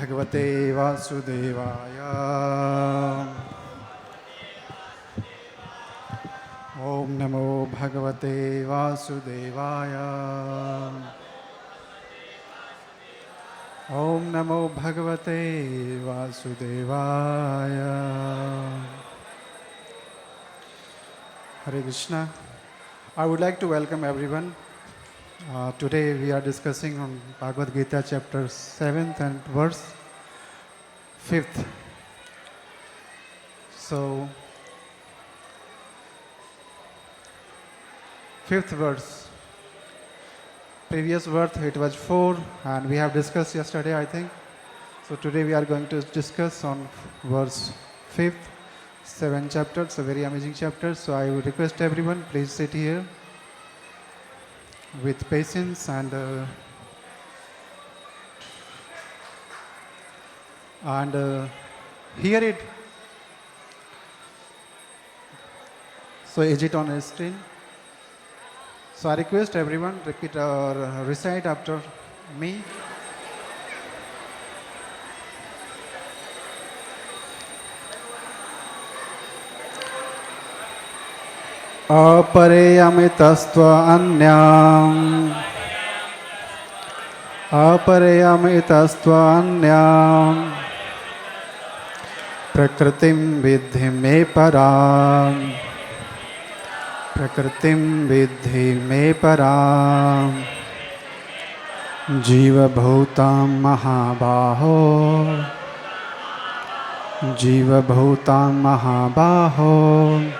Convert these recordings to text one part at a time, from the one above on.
Bhagavate Vasudevaya. Om Namo Bhagavate Vasudevaya. Om Namo Bhagavate Vasudevaya. Hare Krishna. I would like to welcome everyone. Today we are discussing on Bhagavad-GIta chapter 7th and verse 5th. So, 5th verse. Previous verse it was 4 and we have discussed yesterday, I think. So today we are going to discuss on verse 5th, 7 chapters, a very amazing chapter. So I would request everyone, please sit here with patience and hear it. So is it on the screen? So I request everyone repeat or recite after me. Apareyamitastva anyam. Apareyamitastva anyam. Prakritim vidhi me param. Prakritim vidhi me param. Jiva bhutam mahabaho. Jiva bhutam mahabaho.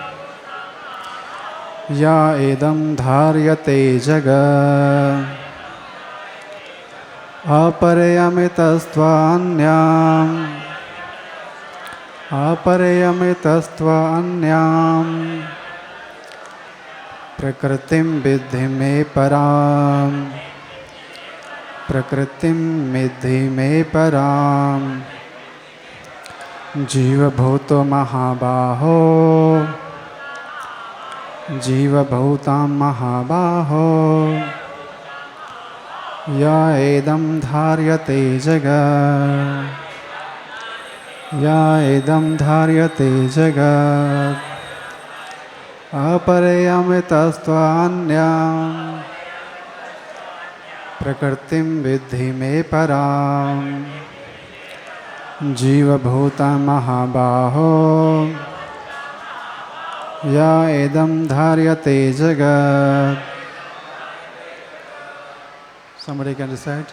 Ya edam dharyate jaga. Apareyamitastva anyam. Apareyamitastva anyam. Prakritim vidhi me param. Prakritim vidhi me param. Jiva bhuto mahabaho. Jiva bhutam mahabaho. Ya edam dharyate jagat. Ya edam dharyate jagat. Apareyamitastva anyam. Prakritim vidhi me param. Jiva bhutam mahabaho. Ya edam dharyate jagat. Somebody can recite.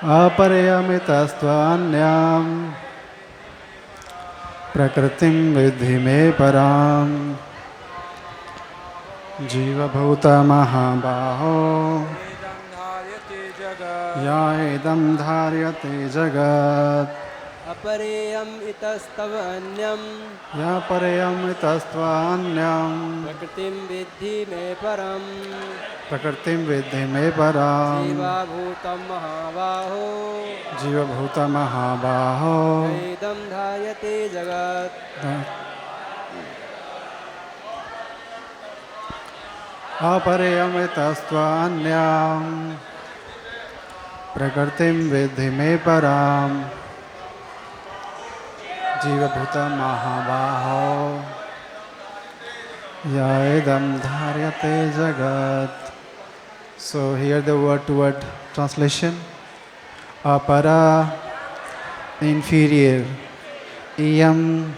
Apareyamitastva anyam. Prakritim vidhi me param. Jiva bhuta mahabaho. Ya edam dharyate jagat. Apareyam itastav anyam. Ya pareyam itastva anyam. Prakritim vidhi me param. Prakritim vidhi me param. Jiva bhutam mahabaho. Jiva bhuta mahabaho. Edam dharyate jagat. Apareyam itastva anyam. Prakritim vidhi me param. Jiva bhuta mahabaho. Ya edam dharyate jagat. So here the word-to-word translation. Apara, inferior. Iyam,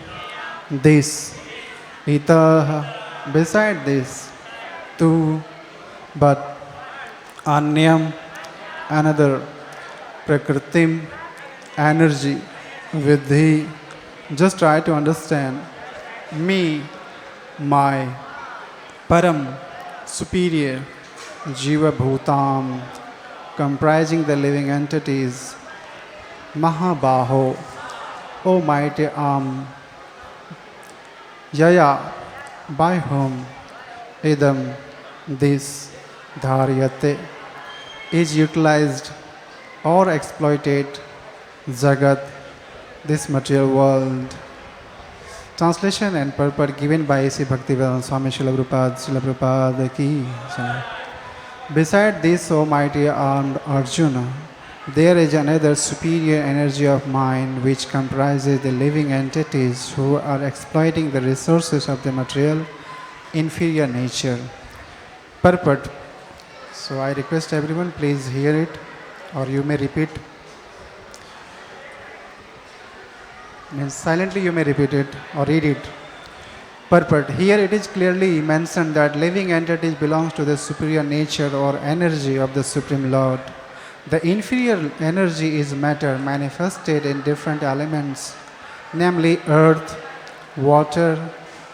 this. Ita, beside this. Tu, but. Anyam, another. Prakritim, energy. Vidhi, just try to understand. Me, my. Param, superior. Jiva bhutam, comprising the living entities. Mahabaho, O mighty arm. Yaya, by whom. Idam, this. Dharyate, is utilized or exploited. Jagat, this material world. Translation and purport given by A.C. Bhaktivedanta Swami Srila Prabhupada ki jai. Beside this, O mighty armed Arjuna, there is another superior energy of mind which comprises the living entities who are exploiting the resources of the material inferior nature. Purport. So I request everyone, please hear it, or you may repeat. Means silently you may repeat it or read it. Purport. Here it is clearly mentioned that living entities belongs to the superior nature or energy of the Supreme Lord. The inferior energy is matter manifested in different elements, namely earth, water,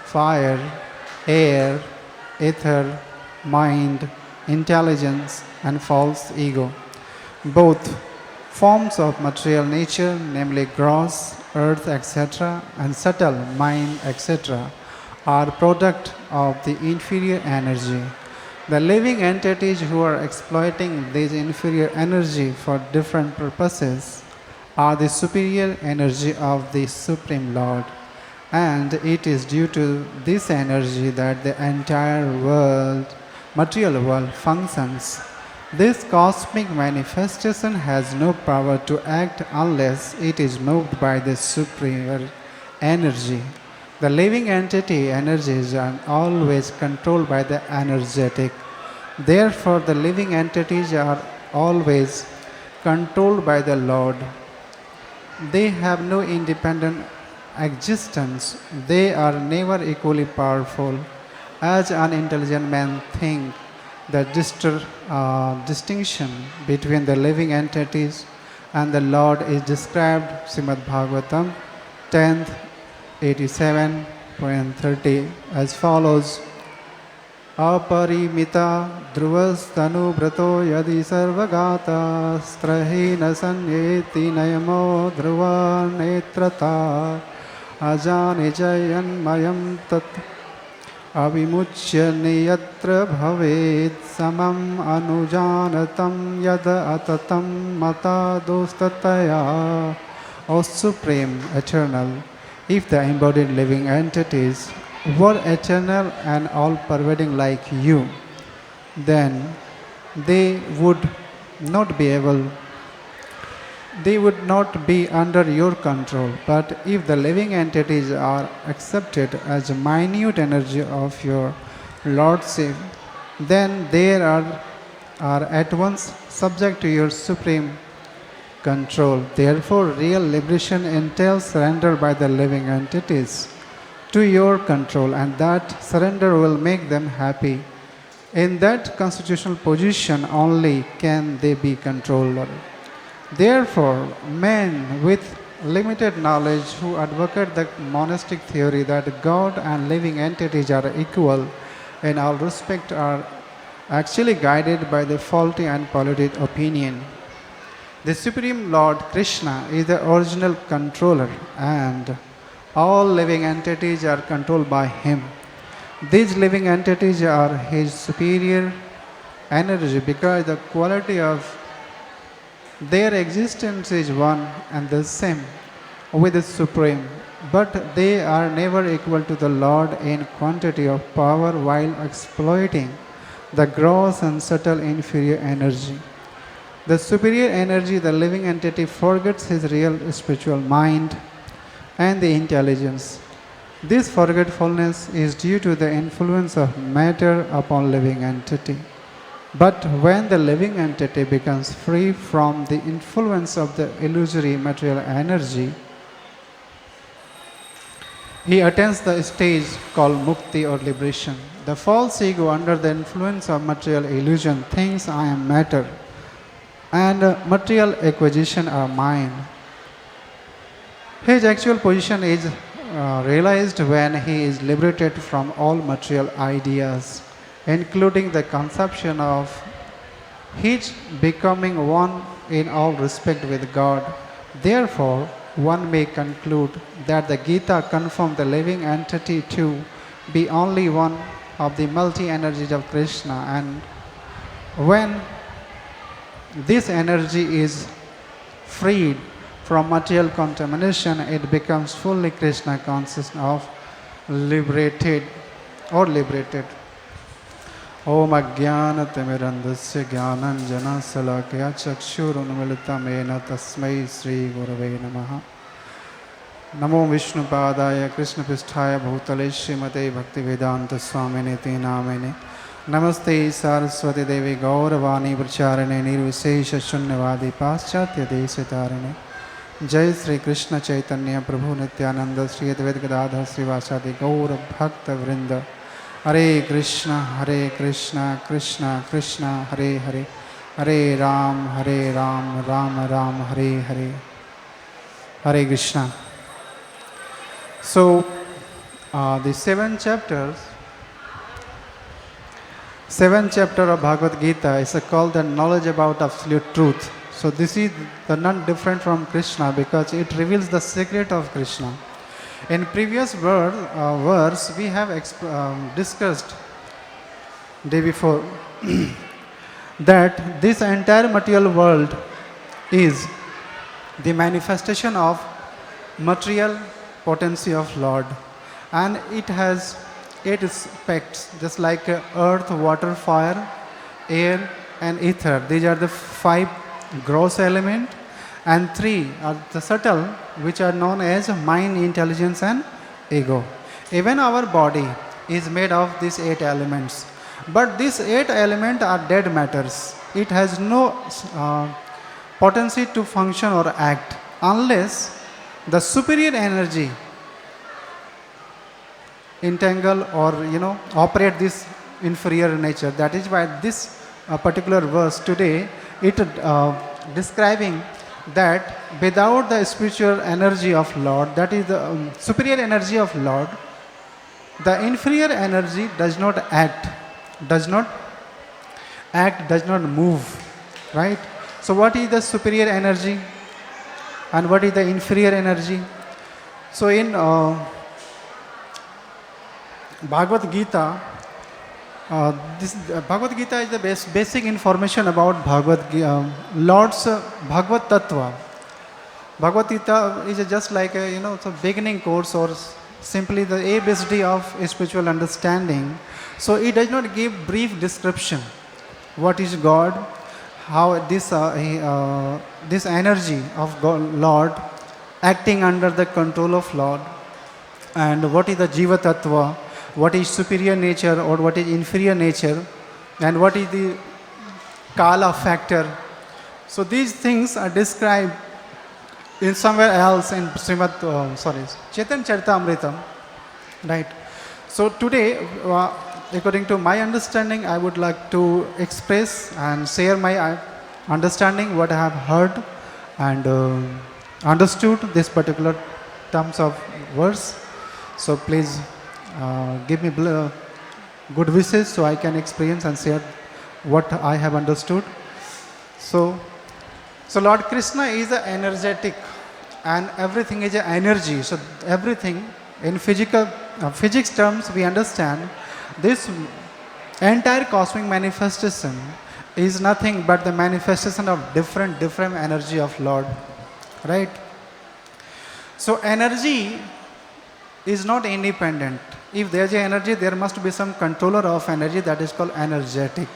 fire, air, ether, mind, intelligence, and false ego. Both forms of material nature, namely gross, earth, etc., and subtle, mind, etc., are product of the inferior energy. The living entities who are exploiting this inferior energy for different purposes are the superior energy of the Supreme Lord. And it is due to this energy that the entire world, material world, functions. This cosmic manifestation has no power to act unless it is moved by the superior energy. The living entity energies are always controlled by the energetic. Therefore, the living entities are always controlled by the Lord. They have no independent existence. They are never equally powerful. As unintelligent men think, the distinction between the living entities and the Lord is described Srimad Bhagavatam 10th 87.30 as follows. Aparimita dhruvastanu brato yadi sarvagata strahina sanyeti nayamo dhruva netrata ajani jayan mayam tat avimuchya niyatra bhavet samam anujanatam yad atatam mata dostataya. O Supreme, Eternal, if the embodied living entities were eternal and all-pervading like you, then they would not be under your control. But if the living entities are accepted as a minute energy of your lordship, then they are at once subject to your supreme control. Therefore, real liberation entails surrender by the living entities to your control, and that surrender will make them happy. In that constitutional position only can they be controlled. Therefore, men with limited knowledge who advocate the monastic theory that God and living entities are equal in all respects are actually guided by the faulty and polluted opinion. The Supreme Lord Krishna is the original controller, and all living entities are controlled by him. These living entities are his superior energy because the quality of their existence is one and the same with the Supreme, but they are never equal to the Lord in quantity of power while exploiting the gross and subtle inferior energy. The superior energy, the living entity, forgets his real spiritual mind and the intelligence. This forgetfulness is due to the influence of matter upon living entity. But when the living entity becomes free from the influence of the illusory material energy, he attains the stage called mukti or liberation. The false ego, under the influence of material illusion, thinks I am matter and material acquisition are mine. His actual position is realized when he is liberated from all material ideas, including the conception of his becoming one in all respect with God. Therefore, one may conclude that the Gita confirms the living entity to be only one of the multi-energies of Krishna, and when this energy is freed from material contamination, it becomes fully Krishna conscious of liberated or liberated. Om Ajnanatimirandasya Jnananjana Salakaya Chakshurunmilitamena Tasmai Sri Gurave Namaha. Namo Vishnupadaya Krishna Pisthaya Bhutale Srimate Bhaktivedanta Swaminiti Namene Namaste Saraswati Devi Gauravani Pracharane Nirvisesha Shunyavadi Paschatya Desitarane Jai Sri Krishna Chaitanya Prabhu Nityananda Sri Advaita Gadadhar Srivasadi Gaura Bhakta Vrinda Hare Krishna Krishna Krishna Hare Hare Hare Ram Ram Ram Hare Hare Hare Krishna. So the seventh chapter of Bhagavad-GIta is called the knowledge about absolute truth. So this is the none different from Krishna because it reveals the secret of Krishna. In previous verse we have discussed day before that this entire material world is the manifestation of material potency of Lord, and it has 8 aspects just like earth, water, fire, air and ether. These are the 5 gross elements, and 3 are the subtle, which are known as mind, intelligence and ego. Even our body is made of these 8 elements, but these 8 elements are dead matters. It has no potency to function or act unless the superior energy entangle or operate this inferior nature. That is why this particular verse today it describing that without the spiritual energy of Lord, that is the superior energy of Lord, the inferior energy does not move, right? So what is the superior energy and what is the inferior energy? So in Bhagavad-GIta, this Bhagavad-GIta is the basic information about Lord's Bhagavad Tattva. Bhagavad-GIta is just like a beginning course or simply the ABCD of spiritual understanding. So it does not give brief description what is God, how this energy of God, Lord acting under the control of Lord, and what is the Jiva Tattva, what is superior nature or what is inferior nature, and what is the Kala factor. So these things are described in somewhere else in Chaitanya Charitamrita, right? So today, according to my understanding, I would like to express and share my understanding, what I have heard and understood this particular terms of verse. So please give me good wishes so I can experience and share what I have understood. So Lord Krishna is energetic and everything is energy. So everything in physics terms we understand this entire cosmic manifestation is nothing but the manifestation of different energy of Lord, right? So energy is not independent. If there is energy, there must be some controller of energy, that is called energetic.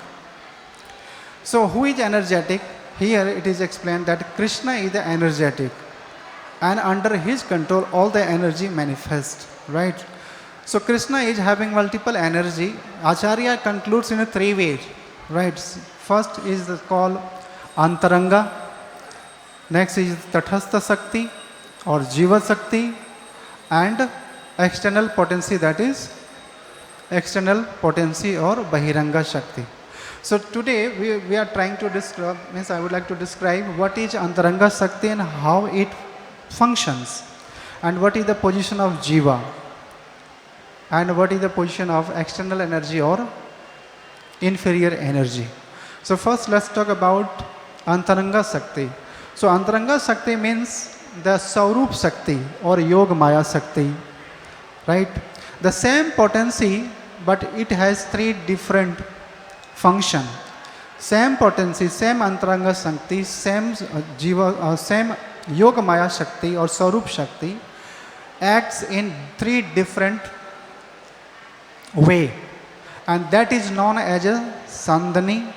So who is energetic? Here it is explained that Krishna is the energetic, and under his control all the energy manifests, right? So Krishna is having multiple energy. Acharya concludes in 3 ways, right? First is called Antaranga, next is Tathastha Shakti or Jiva Shakti, and external potency, that is external potency or Bahiranga Shakti. So today we are trying to describe, I would like to describe what is Antaranga Shakti and how it functions, and what is the position of Jiva, and what is the position of external energy or inferior energy. So first let's talk about Antaranga Shakti. So Antaranga Shakti means the Saurup Shakti or Yoga Maya Shakti, right? The same potency, but it has 3 different functions. Same potency, same Antaranga Shakti, same Jiva, same Yoga Maya Shakti or Saurup Shakti acts in 3 different way, and that is known as a Sandani,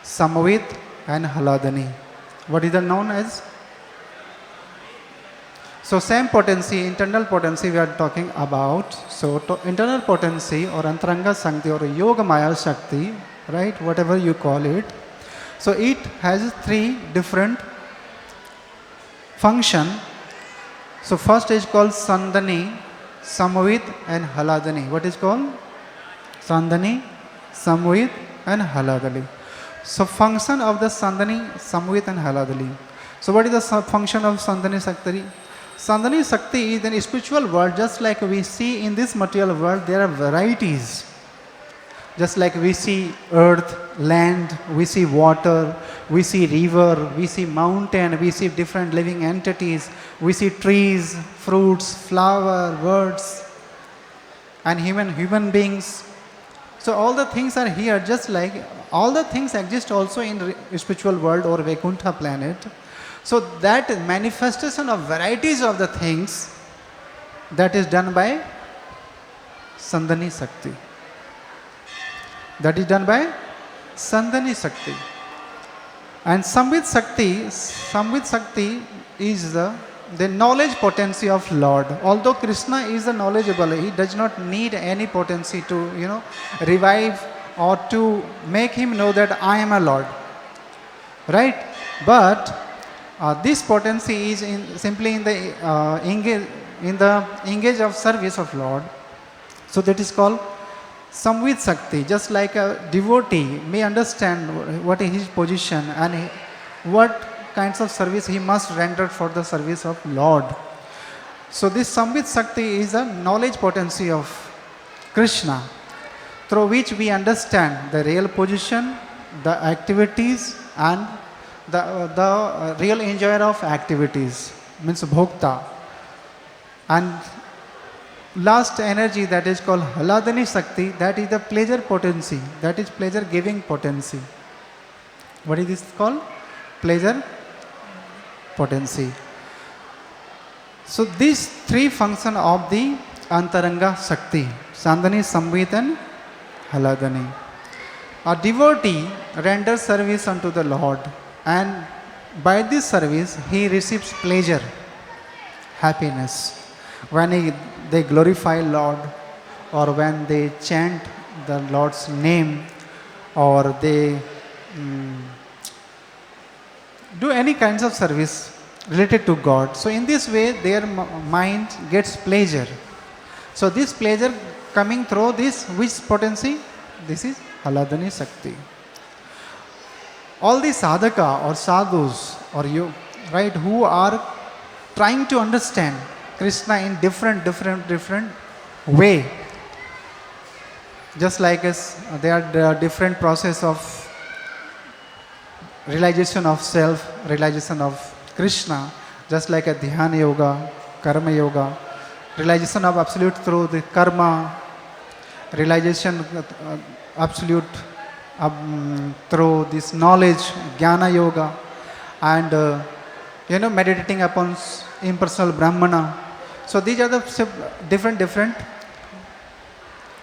Samvit and Haladani. What is that known as? So same potency, internal potency we are talking about. So internal potency or Antaranga Shakti or Yoga Maya Shakti, right, whatever you call it. So it has three different function. So first is called Sandani, Samvit and Haladani. What is called? Sandani, Samvit and Haladani. So function of the Sandani, Samvit and Haladani. So what is the function of Sandani Shakti? Sandani Shakti is in a spiritual world, just like we see in this material world, there are varieties. Just like we see earth, land, we see water, we see river, we see mountain, we see different living entities, we see trees, fruits, flower, birds, and human beings. So all the things are here, just like all the things exist also in the spiritual world or Vaikuntha planet. So that manifestation of varieties of the things, that is done by Sandani Shakti. That is done by Sandani Shakti. And Samvit Shakti is the knowledge potency of Lord. Although Krishna is the knowledgeable, he does not need any potency to, revive or to make him know that I am a Lord. Right? But this potency is simply in the engage of service of Lord. So that is called Samvit Shakti. Just like a devotee may understand what is his position and what kinds of service he must render for the service of Lord. So this Samvit Shakti is a knowledge potency of Krishna, through which we understand the real position, the activities, and the real enjoyer of activities, means Bhokta. And last energy, that is called Haladani Shakti, that is the pleasure potency, that is pleasure giving potency. What is this called? Pleasure potency. So these three functions of the Antaranga Shakti, Sandani, Samvit and Haladani. A devotee renders service unto the Lord, and by this service he receives pleasure, happiness. When they glorify Lord, or when they chant the Lord's name, or they do any kinds of service related to God. So in this way their mind gets pleasure. So this pleasure coming through this, which potency? This is Haladani Shakti. All the sadhaka or sadhus or you, right, who are trying to understand Krishna in different way. Just like us, there are different process of realization of self, realization of Krishna, just like a dhyana yoga, karma yoga, realization of absolute through the karma, realization absolute through this knowledge, jnana yoga, and meditating upon impersonal Brahmana. So these are the different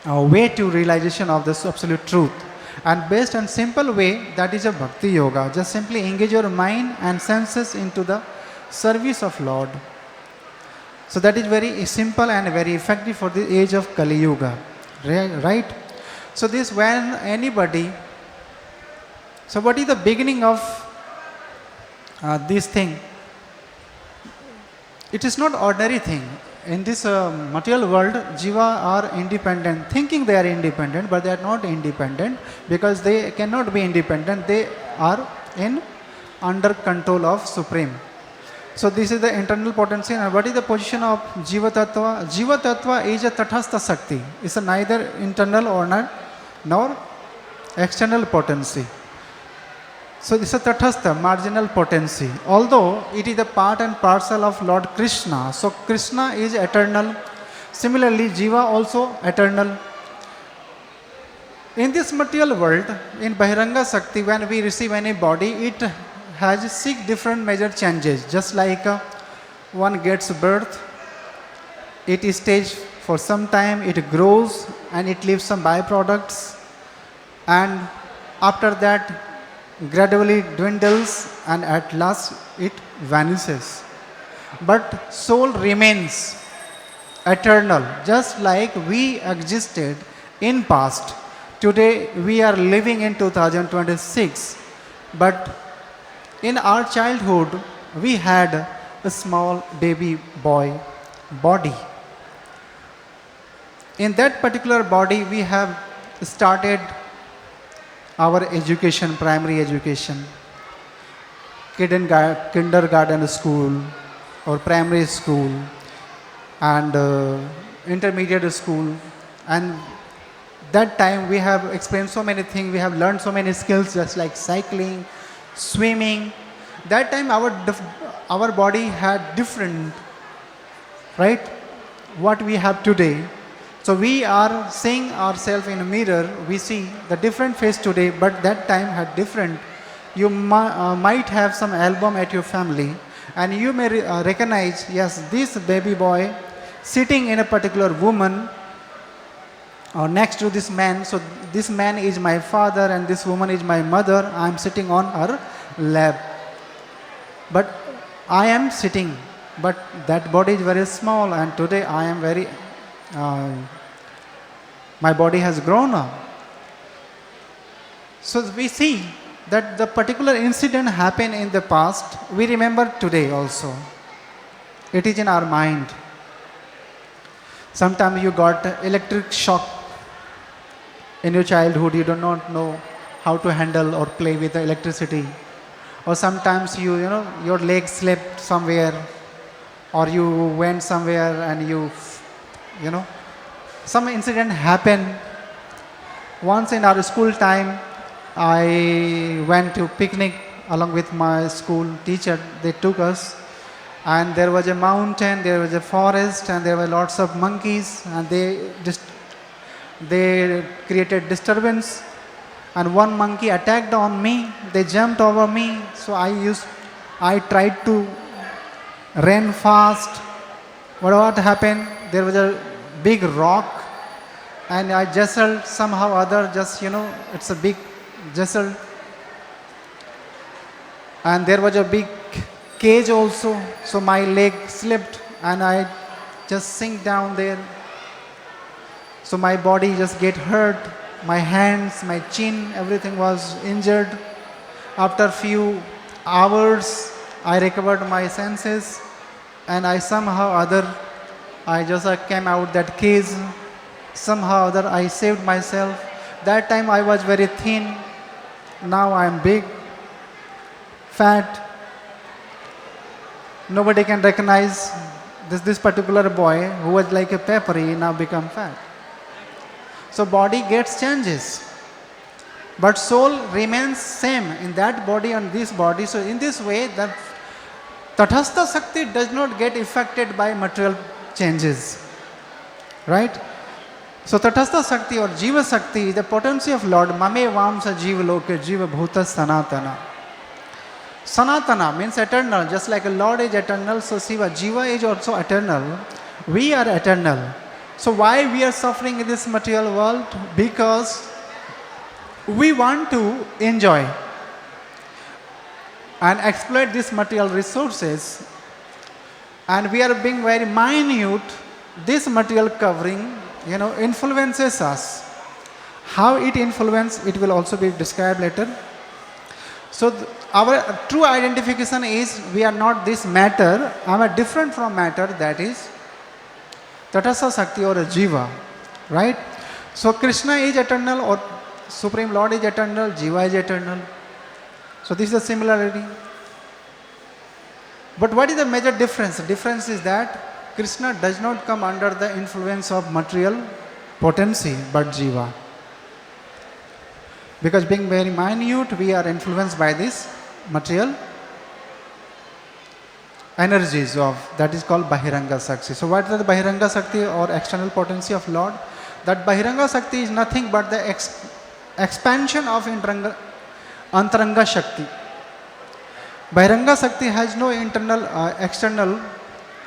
way to realization of this absolute truth. And based on simple way, that is a bhakti yoga. Just simply engage your mind and senses into the service of Lord. So that is very simple and very effective for the age of Kali Yuga. Right? So this when anybody, so what is the beginning of this thing? It is not ordinary thing. In this material world, jiva are independent, thinking they are independent, but they are not independent because they cannot be independent. They are under control of Supreme. So this is the internal potency. And what is the position of Jiva Tattva? Jiva Tattva is a Tathastha Shakti. It's a neither internal or nor external potency. So this is a Tathastha, marginal potency. Although it is a part and parcel of Lord Krishna. So Krishna is eternal. Similarly, Jiva also eternal. In this material world, in Bahiranga Shakti, when we receive any body, it has 6 different major changes. Just like one gets birth, it stays for some time it grows and it leaves some byproducts, and after that gradually dwindles and at last it vanishes. But soul remains eternal, just like we existed in past. Today we are living in 2026, but in our childhood we had a small baby boy body. In that particular body we have started our education, primary education, kindergarten school or primary school, and intermediate school. And that time we have experienced so many things, we have learned so many skills, just like cycling, swimming. That time our body had different, right, what we have today. So we are seeing ourselves in a mirror, we see the different face today, but that time had different. You might have some album at your family, and you may recognize, yes, this baby boy sitting in a particular woman or next to this man. So this man is my father and this woman is my mother. I am sitting on her lap. But I am sitting, but that body is very small, and today I am very, my body has grown up. So we see that the particular incident happened in the past, we remember today also. It is in our mind. Sometimes you got electric shock in your childhood, you do not know how to handle or play with the electricity. Or sometimes you know, your leg slipped somewhere, or you went somewhere and you know, some incident happened. Once in our school time, I went to picnic along with my school teacher. They took us, and there was a mountain, there was a forest, and there were lots of monkeys, and they created disturbance. And one monkey attacked on me. They jumped over me. So I tried to run fast. What happened? There was a big rock, and I jostled somehow other. Just it's a big jostle. And there was a big cage also. So my leg slipped, and I just sink down there. So my body just get hurt. My hands, my chin, everything was injured. After few hours, I recovered my senses, and I somehow other, I just came out that cage. Somehow other, I saved myself. That time I was very thin. Now I am big, fat. Nobody can recognize this particular boy who was like a peppery, now become fat. So body gets changes, but soul remains same in that body and this body. So in this way, that Tathastha Shakti does not get affected by material changes, right? So Tathastha Shakti or Jiva Shakti is the potency of Lord. Mame Vamsa Jiva Loke Jiva Bhuta Sanatana. Sanatana means eternal, just like a Lord is eternal, so Shiva, Jiva is also eternal. We are eternal. So why we are suffering in this material world? Because we want to enjoy and exploit these material resources, and we are being very minute. This material covering, influences us. How it influences, it will also be described later. So our true identification is we are not this matter, I am different from matter, that is Tathastha Shakti or a Jiva, right? So Krishna is eternal, or Supreme Lord is eternal, Jiva is eternal. So this is the similarity. But what is the major difference? The difference is that Krishna does not come under the influence of material potency, but Jiva. Because being very minute, we are influenced by this material energies of, that is called Bahiranga Shakti. So what is the Bahiranga Shakti or external potency of Lord? That Bahiranga Shakti is nothing but the expansion of Antaranga Shakti. Bahiranga Shakti has no internal, external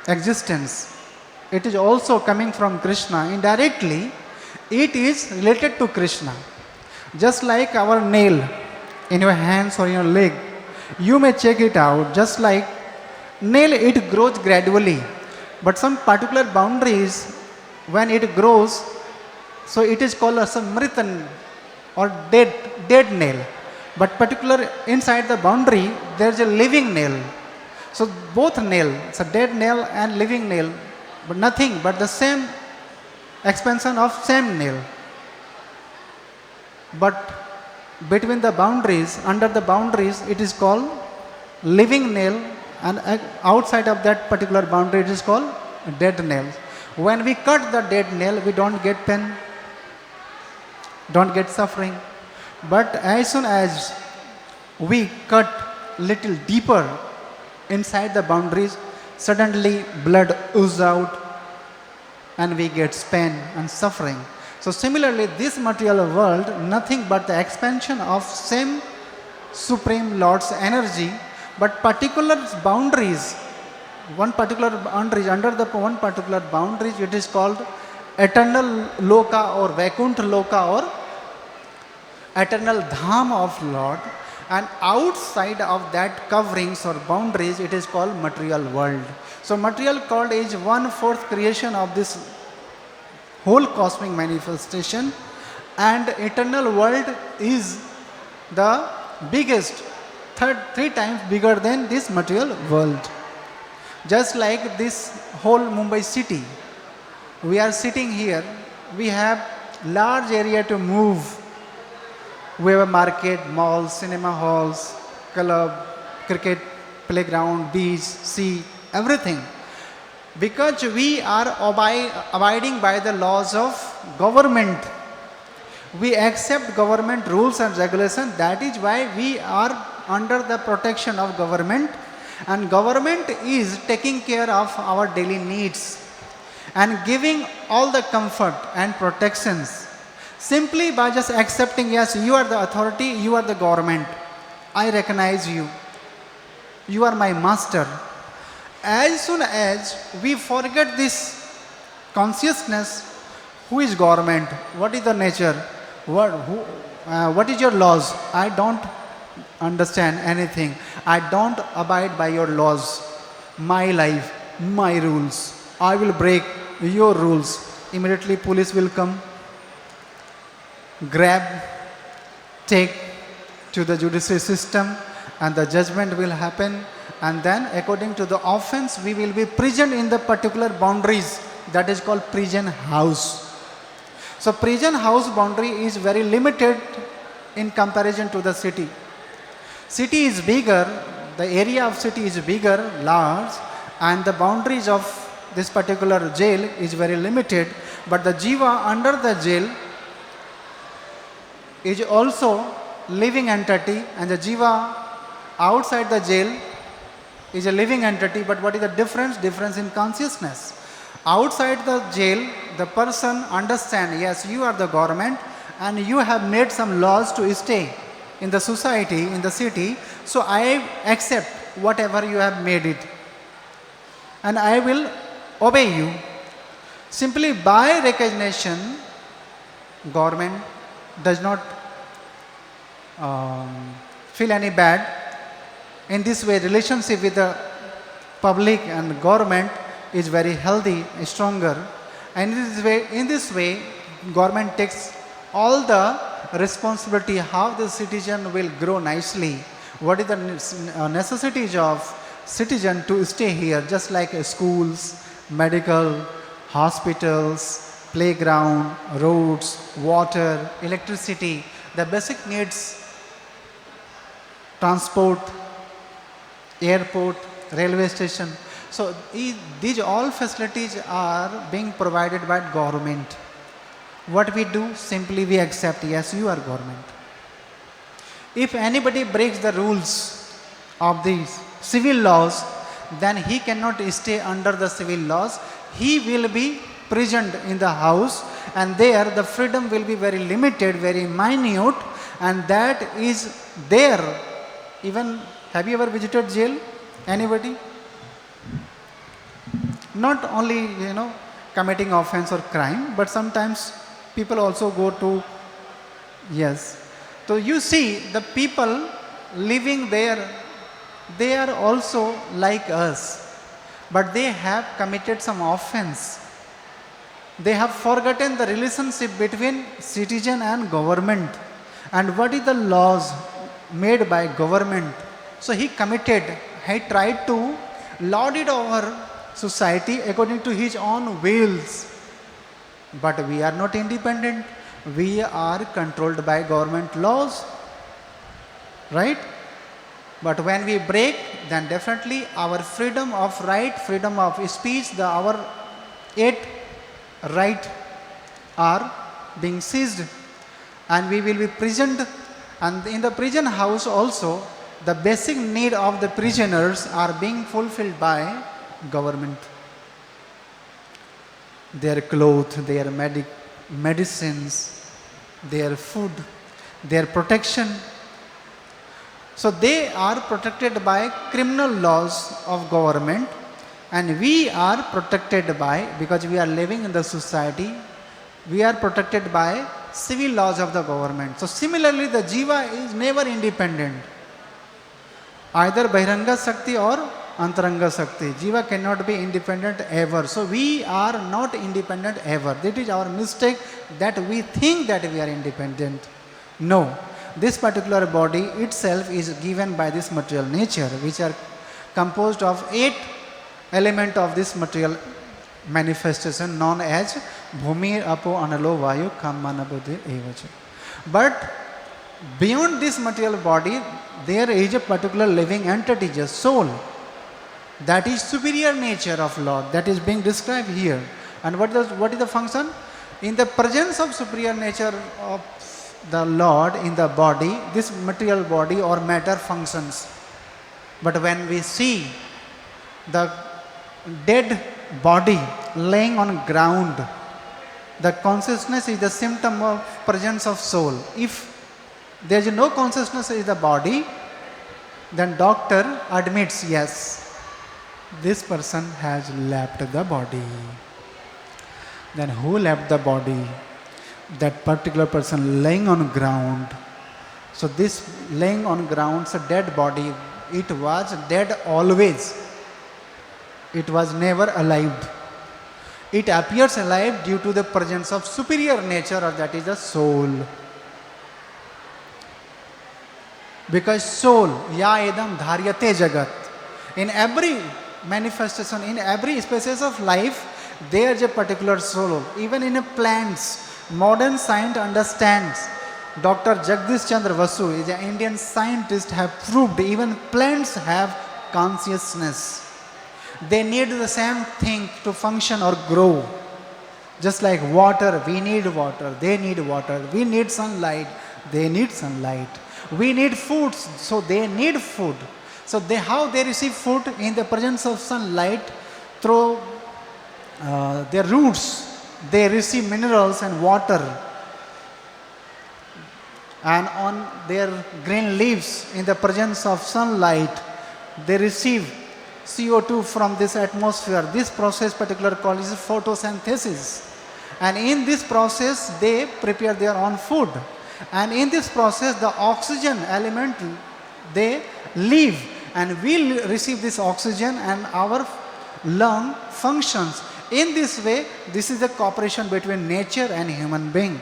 existence. it is also coming from Krishna. Indirectly, it is related to Krishna. Just like our nail in your hands or in your leg, you may check it out. Just like nail, it grows gradually, but some particular boundaries, when it grows, so it is called as a mritan or dead nail. But particular inside the boundary, there is a living nail. So both nail, it's a dead nail and living nail, but nothing but the same expansion of same nail. But between the boundaries, under the boundaries, it is called living nail, and outside of that particular boundary, it is called dead nail. When we cut the dead nail, we don't get pain, don't get suffering. But as soon as we cut little deeper inside the boundaries, suddenly blood oozes out and we get pain and suffering. So similarly, this material world, nothing but the expansion of same Supreme Lord's energy, but particular boundaries, one particular boundaries, under the one particular boundaries, it is called eternal loka or Vaikuntha loka or eternal dham of Lord, and outside of that coverings or boundaries, it is called material world. So material world is 1/4 creation of this whole cosmic manifestation, and eternal world is the biggest, three times bigger than this material world. Just like this whole Mumbai city, we are sitting here, we have large area to move. We have a market, malls, cinema halls, club, cricket playground, beach, sea, everything. Because we are abiding by the laws of government, we accept government rules and regulations. That is why we are under the protection of government, and government is taking care of our daily needs and giving all the comfort and protections simply by just accepting, yes, you are the authority, you are the government, I recognize you, you are my master. As soon as we forget this consciousness, who is government, what is the nature, what is your laws, I don't understand anything, I don't abide by your laws, my life, my rules, I will break your rules. Immediately police will come, grab, take to the judicial system, and the judgment will happen, and then according to the offense we will be prisoned in the particular boundaries, that is called prison house. So prison house boundary is very limited in comparison to the city. City is bigger, the area of city is bigger, large, and the boundaries of this particular jail is very limited, but the jiva under the jail is also living entity, and the jiva outside the jail is a living entity. But what is the difference? Difference in consciousness. Outside the jail, the person understands, yes, you are the government and you have made some laws to stay in the society, in the city, so I accept whatever you have made it and I will obey you. Simply by recognition, government does not feel any bad. In this way, relationship with the public and government is very healthy, stronger, and in this way government takes all the responsibility how the citizen will grow nicely, what is the necessities of citizen to stay here, just like schools, medical, hospitals, playground, roads, water, electricity, the basic needs, transport, airport, railway station. So these all facilities are being provided by government. What we do? Simply we accept, yes, you are government. If anybody breaks the rules of these civil laws, then he cannot stay under the civil laws. He will be prisoned in the house, and there the freedom will be very limited, very minute, and that is there. Even, have you ever visited jail? Anybody? Not only, committing offense or crime, but sometimes people also go to, yes. So you see, the people living there, they are also like us, but they have committed some offense. They have forgotten the relationship between citizen and government, and what is the laws made by government. So he tried to lord it over society according to his own wills. But we are not independent. We are controlled by government laws, right? But when we break, then definitely our freedom of right, freedom of speech, our 8 rights are being seized, and we will be prisoned. And in the prison house also, the basic need of the prisoners are being fulfilled by government. Their clothes, their medicines, their food, their protection. So they are protected by criminal laws of government, and we are protected by, because we are living in the society, we are protected by civil laws of the government. So similarly, the jiva is never independent, either Bahiranga Shakti or Antaranga Shakti. Jiva cannot be independent ever. So we are not independent ever. That is our mistake, that we think that we are independent. No. This particular body itself is given by this material nature, which are composed of 8 elements of this material manifestation known as Bhumi, Apo, Analo, Vayu, Kamana, Buddhi, Evacha. But beyond this material body, there is a particular living entity, a soul. That is superior nature of Lord, that is being described here. And what is the function? In the presence of superior nature of the Lord in the body, this material body or matter functions. But when we see the dead body laying on ground, the consciousness is the symptom of presence of soul. If there is no consciousness in the body, then doctor admits, yes, this person has left the body. Then who left the body? That particular person laying on ground. So this laying on ground, so dead body, it was dead always. It was never alive. It appears alive due to the presence of superior nature, or that is the soul. Because soul, ya edam dharyate jagat. In every manifestation, in every species of life, there is a particular soul. Even in plants, modern science understands. Dr. Jagdish Chandra Vasu is an Indian scientist, have proved even plants have consciousness. They need the same thing to function or grow. Just like water, we need water, they need water. We need sunlight, they need sunlight. We need food, so they need food. So how they receive food? In the presence of sunlight, through their roots, they receive minerals and water. And on their green leaves, in the presence of sunlight, they receive CO2 from this atmosphere. This process particular called is photosynthesis. And in this process, they prepare their own food. And in this process, the oxygen element, they live, and we receive this oxygen, and our lung functions. In this way, this is the cooperation between nature and human being.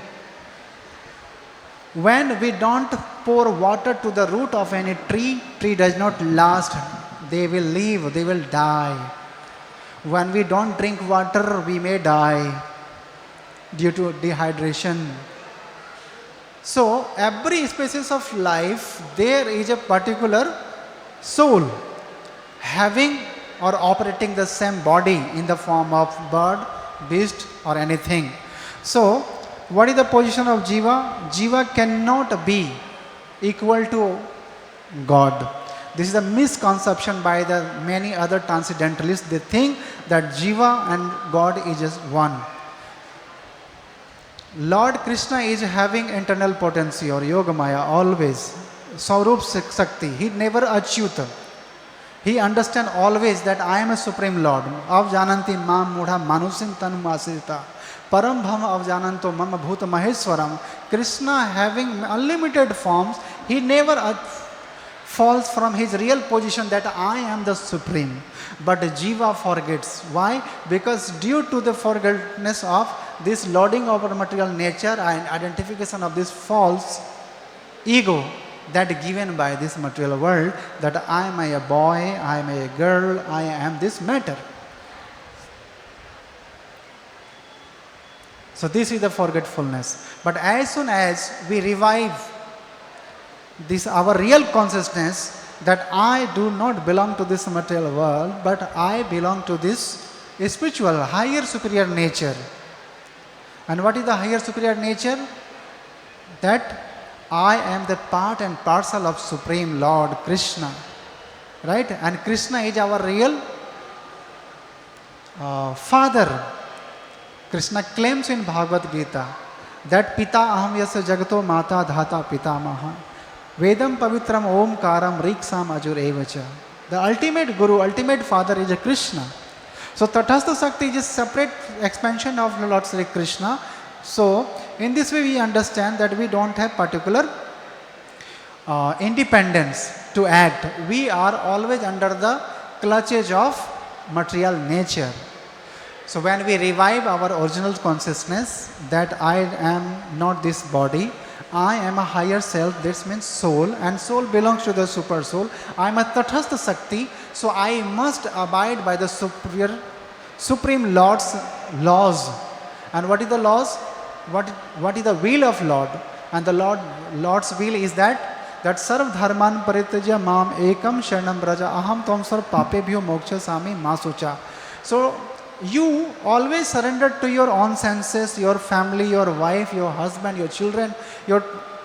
When we don't pour water to the root of any tree, tree does not last. They will leave, they will die. When we don't drink water, we may die due to dehydration. So every species of life, there is a particular soul having or operating the same body in the form of bird, beast or anything. So what is the position of Jiva? Jiva cannot be equal to God. This is a misconception by the many other transcendentalists. They think that Jiva and God is just one. Lord Krishna is having internal potency or Yogamaya always. Saurup Shakti. He never achyuta. He understands always that I am a Supreme Lord. Avjananti mam mudha manusim tanu masita. Param bhama avjananto mama bhuta maheswaram. Krishna having unlimited forms, he never falls from his real position that I am the Supreme. But Jiva forgets. Why? Because due to the forgetfulness of this lording over material nature and identification of this false ego that given by this material world, that I am a boy, I am a girl, I am this matter. So this is the forgetfulness. But as soon as we revive this our real consciousness that I do not belong to this material world, but I belong to this spiritual, higher superior nature. And what is the higher superior nature? That I am the part and parcel of Supreme Lord Krishna. Right? And Krishna is our real father. Krishna claims in Bhagavad-GIta that Pita aham yasya jagato mata dhata pitamaha. Vedam pavitram omkaram riksam ajur evacha. The ultimate guru, ultimate father is a Krishna. So Tatastha Sakti is a separate expansion of Lord Sri Krishna. So in this way we understand that we don't have particular independence to act. We are always under the clutches of material nature. So when we revive our original consciousness that I am not this body, I am a higher self, this means soul, and soul belongs to the super soul. I am a Tatastha Sakti, so I must abide by the Supreme Lord's laws. And what is the laws? What is the will of Lord? And the Lord's will is that sarv dharman parityaja mam ekam sharanam braja aham tvam sarv papebhyo moksha sami ma socha. So you always surrender to your own senses, your family, your wife, your husband, your children, your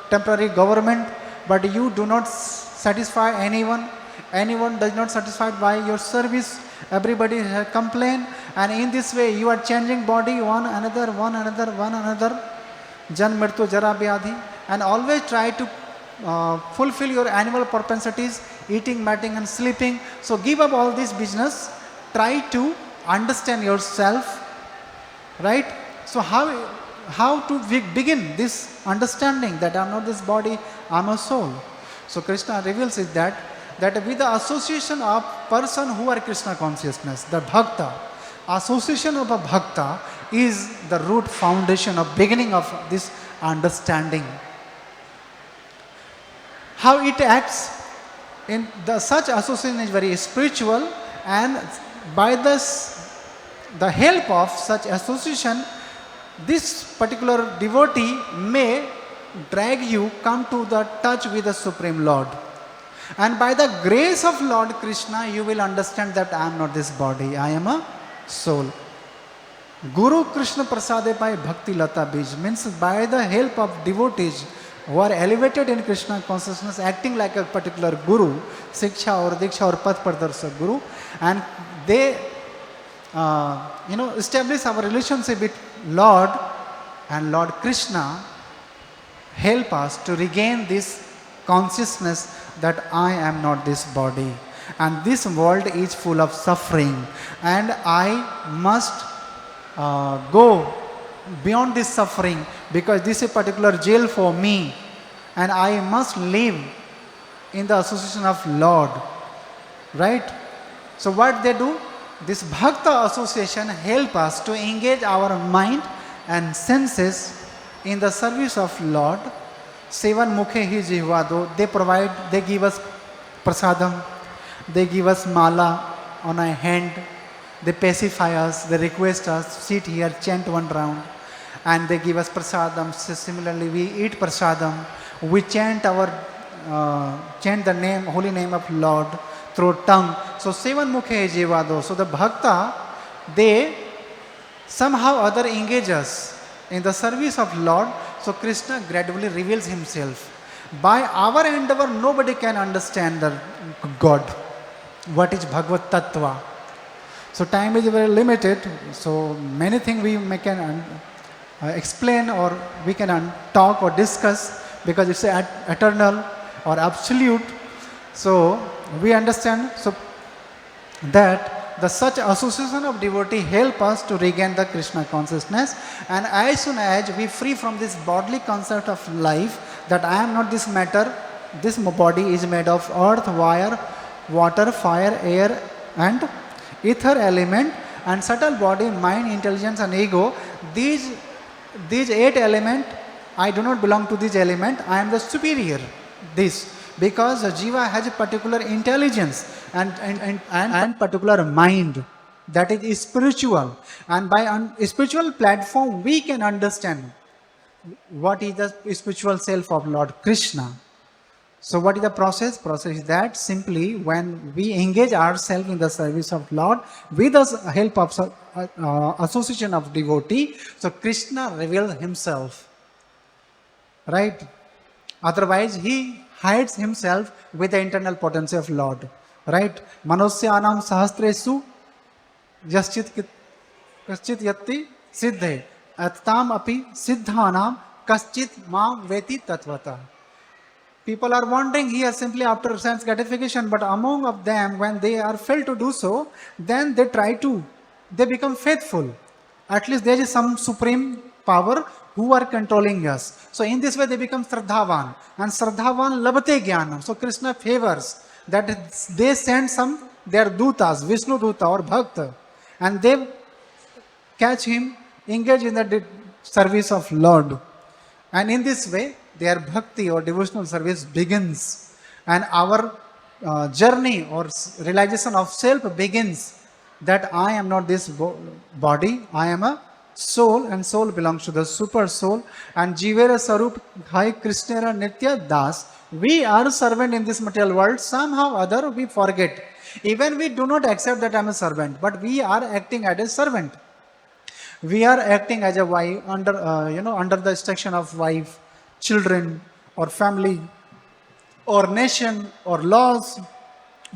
temporary government, but you do not satisfy anyone. Anyone does not satisfied by your service. Everybody has complained, and in this way you are changing body one another, jan mrityu jara vyadhi, and always try to fulfill your animal propensities, eating, matting and sleeping. So give up all this business, try to understand yourself, right? So how to begin this understanding that I am not this body, I am a soul. So Krishna reveals it that with the association of person who are Krishna consciousness, the bhakta, association of a bhakta is the root foundation of beginning of this understanding. How it acts in such association is very spiritual, and by the help of such association, this particular devotee may drag you come to the touch with the Supreme Lord. And by the grace of Lord Krishna, you will understand that I am not this body, I am a soul. Guru Krishna Prasade by Bhakti Lata Bij means by the help of devotees who are elevated in Krishna consciousness, acting like a particular guru, Siksha or Diksha or Path Pradarshak Guru, and they establish our relationship with Lord, and Lord Krishna help us to regain this consciousness that I am not this body, and this world is full of suffering, and I must go beyond this suffering because this is a particular jail for me, and I must live in the association of Lord, right? So what they do? This Bhakta association help us to engage our mind and senses in the service of Lord. Sevan mukhe hi jihvado, they give us prasadam, they give us mala on our hand, they pacify us, they request us, sit here, chant one round, and they give us prasadam. So similarly, we eat prasadam, we chant the name, holy name of Lord through tongue. So sevan mukhe hi jihvado. So the bhakta, they somehow other engage us in the service of Lord. So Krishna gradually reveals himself. By our endeavor, nobody can understand the God. What is Bhagavad Tattva? So time is very limited. So many things we can explain, or we can talk or discuss, because it's eternal or absolute. So we understand. So that the such association of devotee help us to regain the Krishna consciousness, and as soon as we free from this bodily concept of life, that I am not this matter, this body is made of earth, wire, water, fire, air and ether element, and subtle body, mind, intelligence and ego, these 8 elements, I do not belong to this element, I am the superior. This because the jiva has a particular intelligence and particular mind that is spiritual, and by spiritual platform we can understand what is the spiritual self of Lord Krishna. So what is the process? Process is that simply when we engage ourselves in the service of Lord with the help of association of devotee, so Krishna reveals himself, right? Otherwise he hides himself with the internal potency of Lord, right? Manusyanam sahasresu yaschit yatti siddhe attam api siddhanam kaschit mam veti tatvata. People are wanting here simply after sense gratification, but among of them, when they are failed to do so, then they become faithful. At least there is some supreme power who are controlling us. So in this way they become Shraddhavan, and Shraddhavan labate jnanam. So Krishna favors that they send some their dutas, Vishnu duta or bhakta, and they catch him, engage in the service of Lord. And in this way their bhakti or devotional service begins, and our journey or realization of self begins, that I am not this body, I am a soul, and soul belongs to the super soul, and jivera sarup hai krishnera nitya das. We are servant in this material world, somehow other we forget, even we do not accept that I am a servant, but we are acting as a servant. We are acting as a wife under under the instruction of wife, children or family or nation or laws.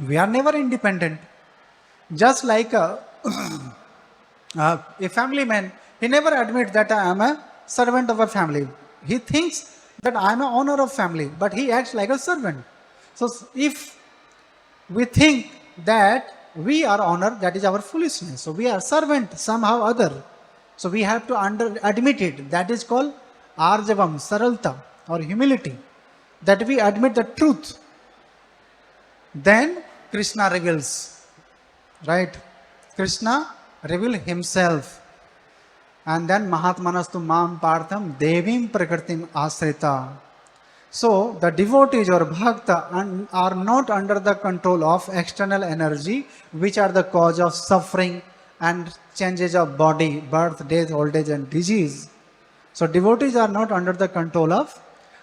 We are never independent. Just like a family man, he never admits that I am a servant of a family. He thinks that I am an owner of family, but he acts like a servant. So if we think that we are owner, that is our foolishness. So we are servant somehow other. So we have to admit it. That is called arjavam, saralta or humility. That we admit the truth. Then Krishna reveals, right? Krishna reveals himself. And then Mahatmanastu mam partham devim prakritim asrita. So the devotees or bhakta are not under the control of external energy, which are the cause of suffering and changes of body, birth, death, old age and disease. So devotees are not under the control of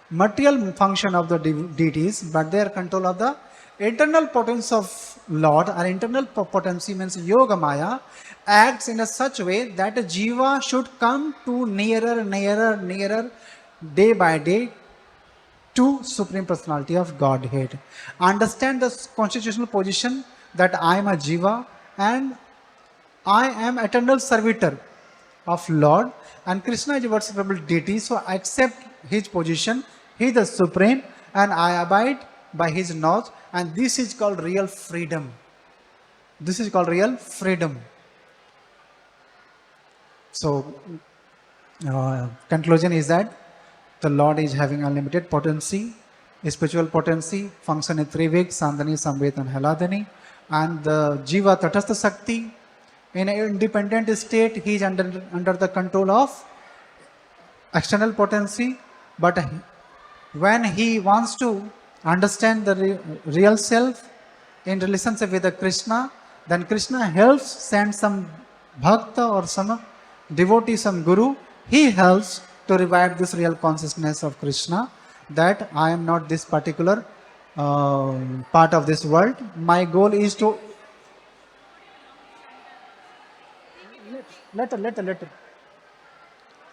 material function of the deities, but they are control of the internal potency of Lord. Or internal potency means yoga maya acts in a such way that a jiva should come to nearer day by day to Supreme Personality of Godhead. Understand the constitutional position that I am a jiva and I am eternal servitor of Lord, and Krishna is a worshipable deity, so I accept his position. He is the supreme and I abide by his laws, and this is called real freedom. This is called real freedom. So conclusion is that the Lord is having unlimited potency, spiritual potency, function in 3 weeks, Sandhani, Samvet and Haladani, and the Jiva Tatastha Sakti. In an independent state, he is under the control of external potency, but when he wants to understand the real self in relationship with the Krishna, then Krishna helps send some bhakta or some devotee, some guru. He helps to revive this real consciousness of Krishna, that I am not this particular part of this world. My goal is to Letter.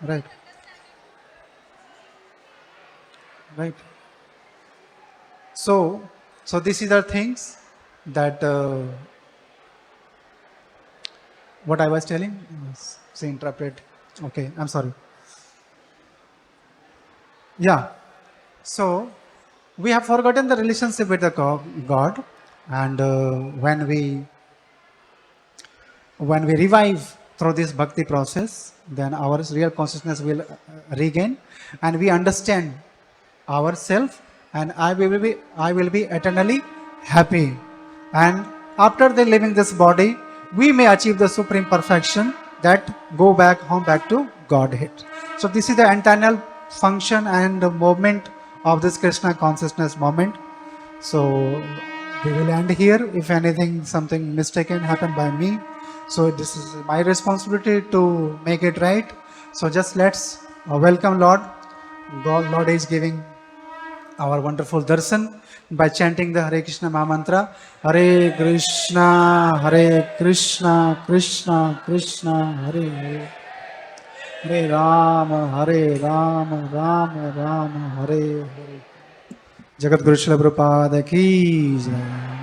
Right. So these are the things that what I was telling. Say interpret. Okay, I'm sorry. Yeah. So we have forgotten the relationship with the God, and when we when we revive through this bhakti process, then our real consciousness will regain, and we understand ourself, and I will be eternally happy. And after the leaving this body, we may achieve the supreme perfection, that go back home, back to Godhead. So this is the internal function and the movement of this Krishna consciousness moment. So we will end here. If anything, something mistaken happened by me, so this is my responsibility to make it right. So just let's welcome Lord. Lord is giving our wonderful darshan by chanting the Hare Krishna Maha Mantra. Hare Krishna, Krishna Krishna, Hare Hare. Hare Rama, Rama Rama, Hare Hare. Jagat Guru Srila Prabhupada ki jai.